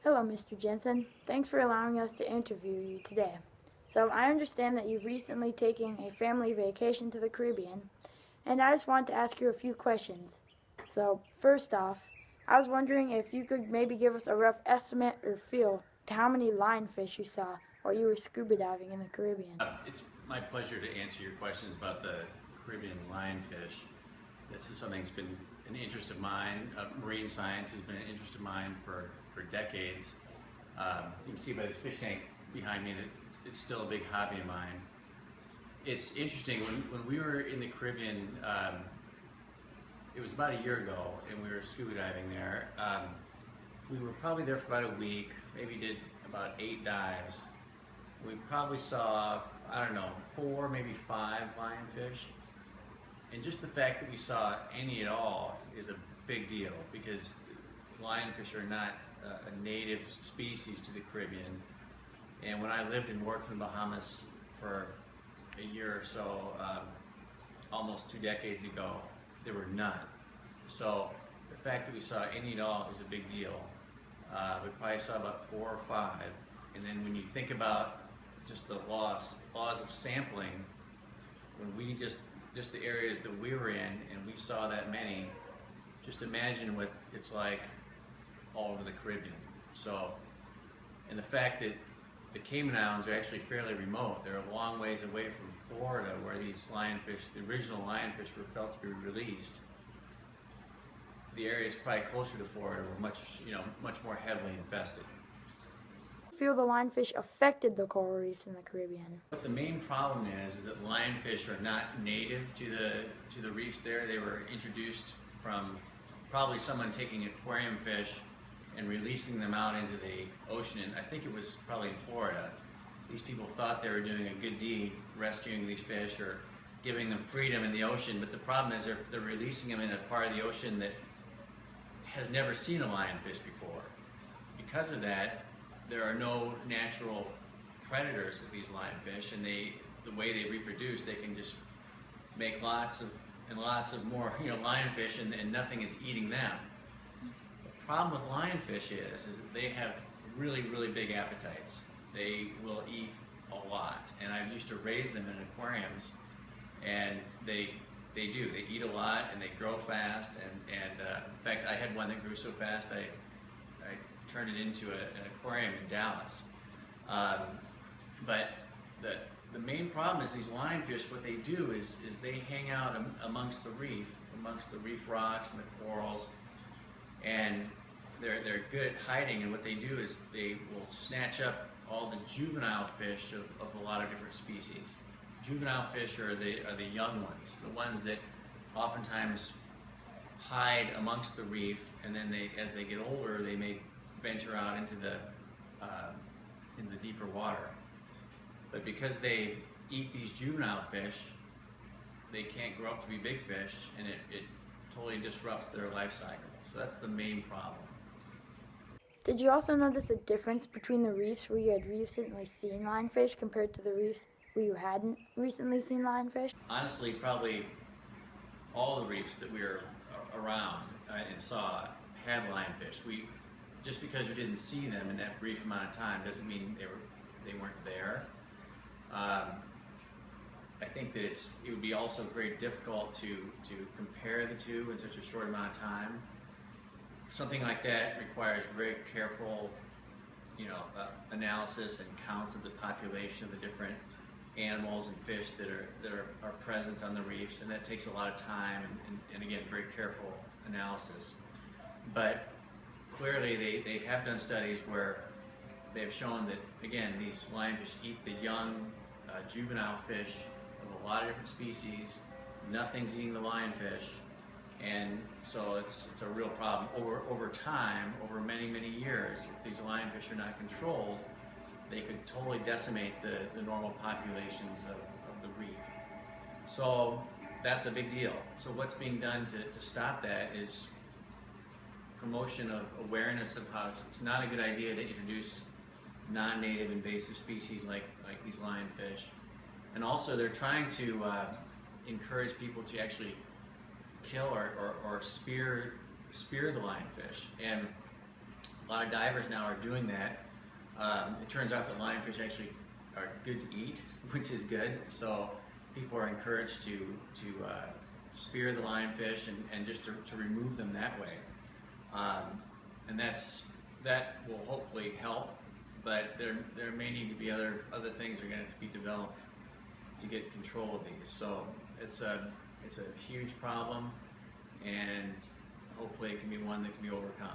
Hello, Mr. Jensen. Thanks for allowing us to interview you today. So, I understand that you've recently taken a family vacation to the Caribbean, and I just wanted to ask you a few questions. So, first off, I was wondering if you could maybe give us a rough estimate or feel to how many lionfish you saw while you were scuba diving in the Caribbean. It's my pleasure to answer your questions about the Caribbean lionfish. This is something that's been an interest of mine. Marine science has been an interest of mine for decades. You can see by this fish tank behind me that it's still a big hobby of mine. It's interesting, when we were in the Caribbean, it was about a year ago, and we were scuba diving there. We were probably there for about a week, maybe did about 8 dives. We probably saw, I don't know, 4, maybe 5 lionfish. And just the fact that we saw any at all is a big deal, because lionfish are not a native species to the Caribbean. And when I lived and worked in the Bahamas for a year or so, almost 2 decades ago, there were none. So the fact that we saw any at all is a big deal. We probably saw about 4 or 5. And then when you think about just the laws of sampling, when we just the areas that we were in and we saw that many, just imagine what it's like all over the Caribbean. So, and the fact that the Cayman Islands are actually fairly remote. They're a long ways away from Florida, where these lionfish, the original lionfish, were felt to be released. The areas probably closer to Florida were much more heavily infested. Feel the lionfish affected the coral reefs in the Caribbean? But the main problem is that lionfish are not native to the reefs there. They were introduced from probably someone taking aquarium fish and releasing them out into the ocean. And I think it was probably in Florida. These people thought they were doing a good deed, rescuing these fish or giving them freedom in the ocean. But the problem is they're releasing them in a part of the ocean that has never seen a lionfish before. Because of that, there are no natural predators of these lionfish, and the way they reproduce, they can just make lots of more lionfish, and nothing is eating them. The problem with lionfish is that they have really big appetites. They will eat a lot, and I used to raise them in aquariums, and they eat a lot and they grow fast, and in fact I had one that grew so fast I turned it into an aquarium in Dallas. But the main problem is these lionfish, what they do is they hang out amongst the reef rocks and the corals, and they're good at hiding, and what they do is they will snatch up all the juvenile fish of a lot of different species. Juvenile fish are the young ones, the ones that oftentimes hide amongst the reef, and then as they get older, they may venture out into the deeper water. But because they eat these juvenile fish, they can't grow up to be big fish, and it totally disrupts their life cycle. So that's the main problem. Did you also notice a difference between the reefs where you had recently seen lionfish compared to the reefs where you hadn't recently seen lionfish? Honestly, probably all the reefs that we were around and saw had lionfish. Just because we didn't see them in that brief amount of time doesn't mean they weren't there. I think that it would be also very difficult to compare the two in such a short amount of time. Something like that requires very careful, analysis and counts of the population of the different animals and fish that are present on the reefs, and that takes a lot of time and again, very careful analysis. But clearly they have done studies where they've shown that, again, these lionfish eat the young juvenile fish of a lot of different species. Nothing's eating the lionfish, and so it's a real problem. Over time, over many years, if these lionfish are not controlled, they could totally decimate the normal populations of the reef. So that's a big deal. So what's being done to stop that is promotion of awareness of how it's not a good idea to introduce non-native invasive species like these lionfish. And also they're trying to encourage people to actually kill or spear the lionfish. And A lot of divers now are doing that. It turns out that lionfish actually are good to eat, which is good. So people are encouraged to spear the lionfish and just to remove them that way. And that will hopefully help. But there may need to be other things that are going to have to be developed to get control of these. So it's a huge problem, and hopefully it can be one that can be overcome.